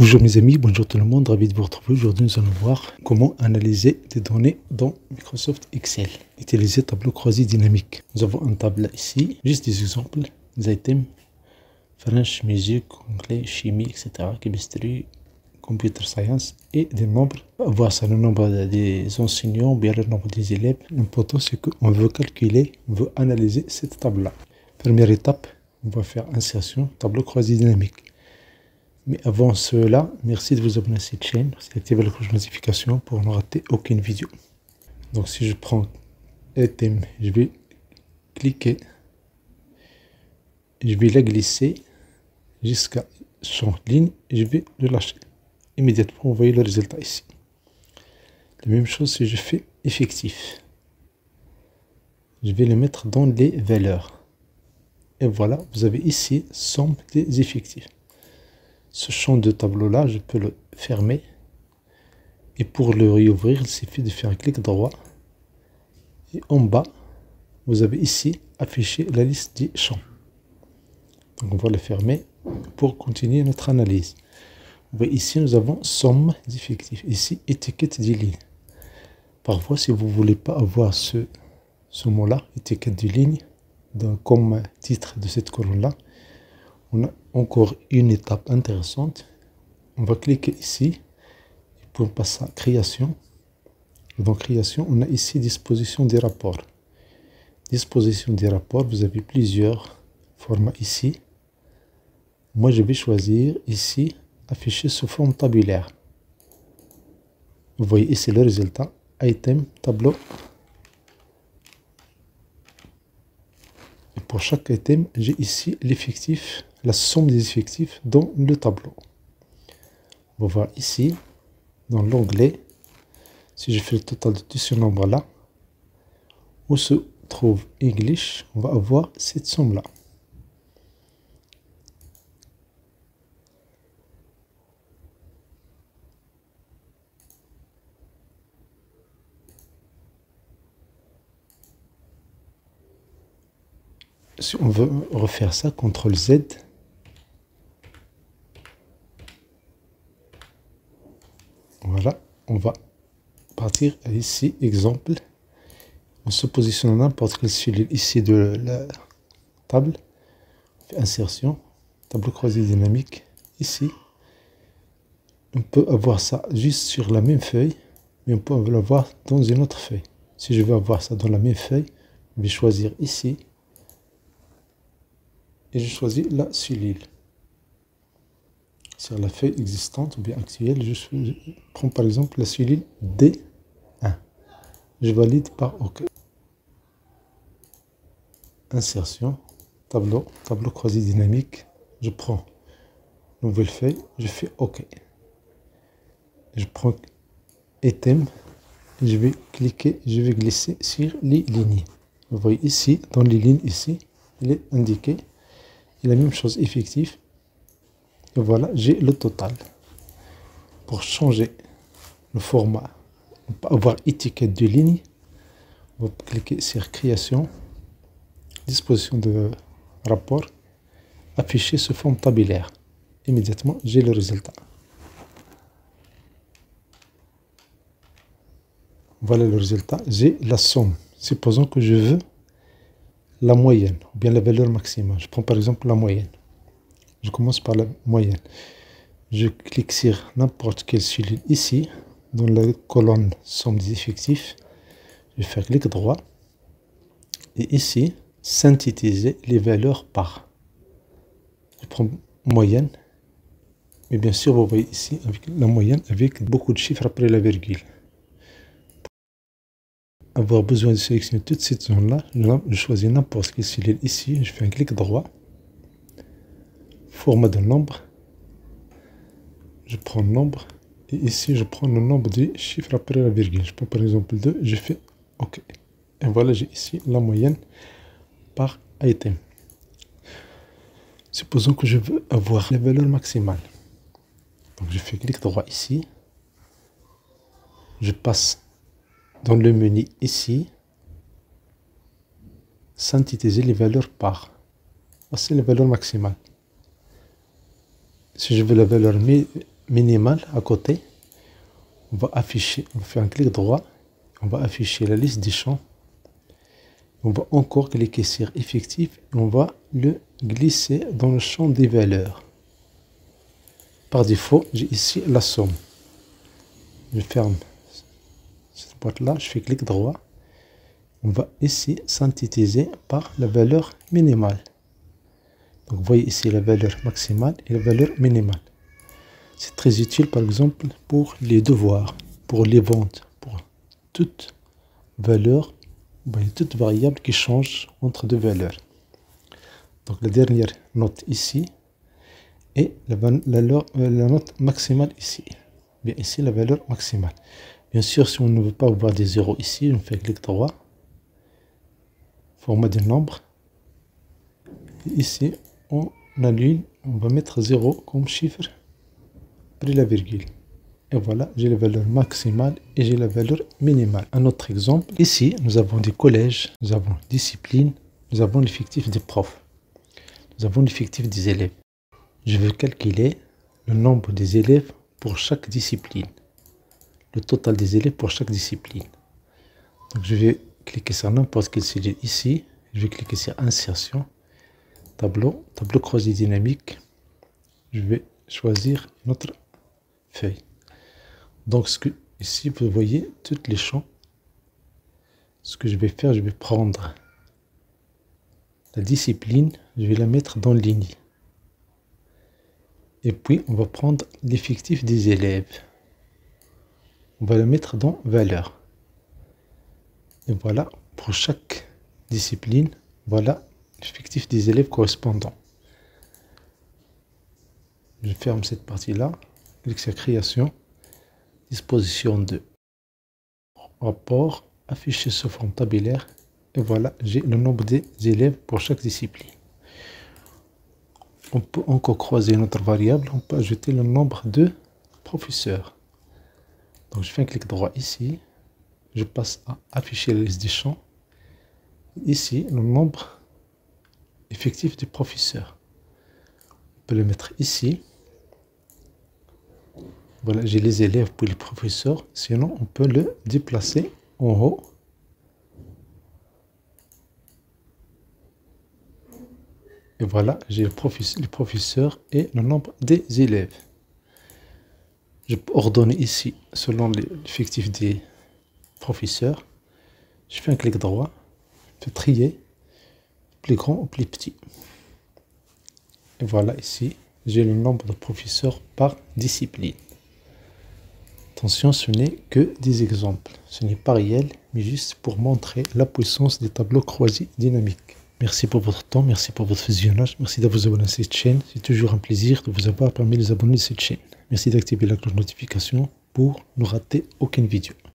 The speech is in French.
Bonjour mes amis, bonjour tout le monde, ravi de vous retrouver. Aujourd'hui nous allons voir comment analyser des données dans Microsoft Excel. Utiliser tableau croisé dynamique. Nous avons un tableau ici, juste des exemples, des items, French, musique, anglais, chimie, etc. Chemistry, computer science et des nombres. On va voir ça, le nombre des enseignants, bien le nombre des élèves. L'important c'est qu'on veut calculer, on veut analyser cette table-là. Première étape, on va faire insertion, tableau croisé dynamique. Mais avant cela, merci de vous abonner à cette chaîne, activez la cloche de notification pour ne rater aucune vidéo. Donc si je prends item, je vais cliquer, je vais la glisser jusqu'à son ligne et je vais le lâcher. Immédiatement, vous voyez le résultat ici. La même chose si je fais effectif. Je vais le mettre dans les valeurs. Et voilà, vous avez ici somme des effectifs. Ce champ de tableau là, je peux le fermer. Et pour le réouvrir, il suffit de faire un clic droit. Et en bas, vous avez ici affiché la liste des champs. Donc on va le fermer pour continuer notre analyse. Vous voyez ici, nous avons somme d'effectifs. Ici, étiquette des lignes. Parfois, si vous ne voulez pas avoir ce mot-là, étiquette des lignes, comme titre de cette colonne-là, on a encore une étape intéressante. On va cliquer ici pour passer à création. Dans création, on a ici disposition des rapports. Disposition des rapports, vous avez plusieurs formats ici. Moi, je vais choisir ici afficher sous forme tabulaire. Vous voyez ici le résultat, item, tableau. Et pour chaque item, j'ai ici l'effectif, la somme des effectifs dans le tableau. On va voir ici, dans l'onglet, si je fais le total de tout ce nombre-là, où se trouve English, on va avoir cette somme-là. Si on veut refaire ça, CTRL Z. Voilà, on va partir ici, exemple. On se positionne à n'importe quelle cellule ici de la table. On fait insertion, tableau croisé dynamique. Ici, on peut avoir ça juste sur la même feuille, mais on peut l'avoir dans une autre feuille. Si je veux avoir ça dans la même feuille, je vais choisir ici. Et je choisis la cellule. Sur la feuille existante ou bien actuelle, je prends par exemple la cellule D1. Je valide par OK. Insertion, tableau croisé dynamique. Je prends nouvelle feuille, je fais OK. Je prends item, je vais cliquer, je vais glisser sur les lignes. Vous voyez ici, dans les lignes ici, il est indiqué. Et la même chose, effectif. Et voilà, j'ai le total. Pour changer le format, on peut avoir étiquette de ligne. On va cliquer sur création, disposition de rapport, afficher sous forme tabulaire. Immédiatement, j'ai le résultat. Voilà le résultat. J'ai la somme. Supposons que je veux la moyenne, ou bien la valeur maximale. Je prends par exemple la moyenne. Je commence par la moyenne. Je clique sur n'importe quelle cellule ici, dans la colonne somme des effectifs. Je vais faire clic droit. Et ici, synthétiser les valeurs par. Je prends moyenne. Mais bien sûr, vous voyez ici, avec la moyenne, avec beaucoup de chiffres après la virgule. Avoir besoin de sélectionner toute cette zone-là, je choisis n'importe quelle cellule ici, je fais un clic droit, format de nombre, je prends le nombre, et ici je prends le nombre des chiffres après la virgule. Je prends par exemple 2, je fais OK. Et voilà, j'ai ici la moyenne par item. Supposons que je veux avoir la valeur maximale. Donc je fais clic droit ici, je passe dans le menu ici, synthétiser les valeurs par. Voici la valeur maximale. Si je veux la valeur minimale à côté. On va afficher, on fait un clic droit, on va afficher la liste des champs. On va encore cliquer sur effectif et on va le glisser dans le champ des valeurs. Par défaut, j'ai ici la somme. Je ferme cette boîte-là, je fais clic droit. On va ici synthétiser par la valeur minimale. Donc vous voyez ici la valeur maximale et la valeur minimale. C'est très utile par exemple pour les devoirs, pour les ventes, pour toute valeur, toute variable qui change entre deux valeurs. Donc la dernière note ici et la note maximale ici. Bien ici la valeur maximale. Bien sûr, si on ne veut pas avoir des zéros ici, on fait clic droit, format de nombre. Et ici, on annule, on va mettre 0 comme chiffre après la virgule. Et voilà, j'ai la valeur maximale et j'ai la valeur minimale. Un autre exemple, ici, nous avons des collèges, nous avons discipline, nous avons l'effectif des profs, nous avons l'effectif des élèves. Je veux calculer le nombre des élèves pour chaque discipline, le total des élèves pour chaque discipline. Donc je vais cliquer sur n'importe quel cellule ici, je vais cliquer sur insertion, tableau croisé dynamique, je vais choisir notre feuille. Donc ici vous voyez tous les champs. Ce que je vais faire, je vais prendre la discipline, je vais la mettre dans ligne. Et puis on va prendre l'effectif des élèves. On va la mettre dans valeur. Et voilà, pour chaque discipline, voilà l'effectif des élèves correspondants. Je ferme cette partie-là, clique sur création, disposition de rapport, afficher sous forme tabulaire. Et voilà, j'ai le nombre des élèves pour chaque discipline. On peut encore croiser notre variable, on peut ajouter le nombre de professeurs. Donc je fais un clic droit ici, je passe à afficher la liste des champs. Ici, le nombre effectif des professeurs. On peut le mettre ici. Voilà, j'ai les élèves pour les professeurs. Sinon, on peut le déplacer en haut. Et voilà, j'ai les professeurs et le nombre des élèves. Je peux ordonner ici selon l'effectif des professeurs. Je fais un clic droit, je fais trier, plus grand ou plus petit. Et voilà ici, j'ai le nombre de professeurs par discipline. Attention, ce n'est que des exemples. Ce n'est pas réel, mais juste pour montrer la puissance des tableaux croisés dynamiques. Merci pour votre temps, merci pour votre visionnage, merci de vous abonner à cette chaîne. C'est toujours un plaisir de vous avoir parmi les abonnés de cette chaîne. Merci d'activer la cloche de notification pour ne rater aucune vidéo.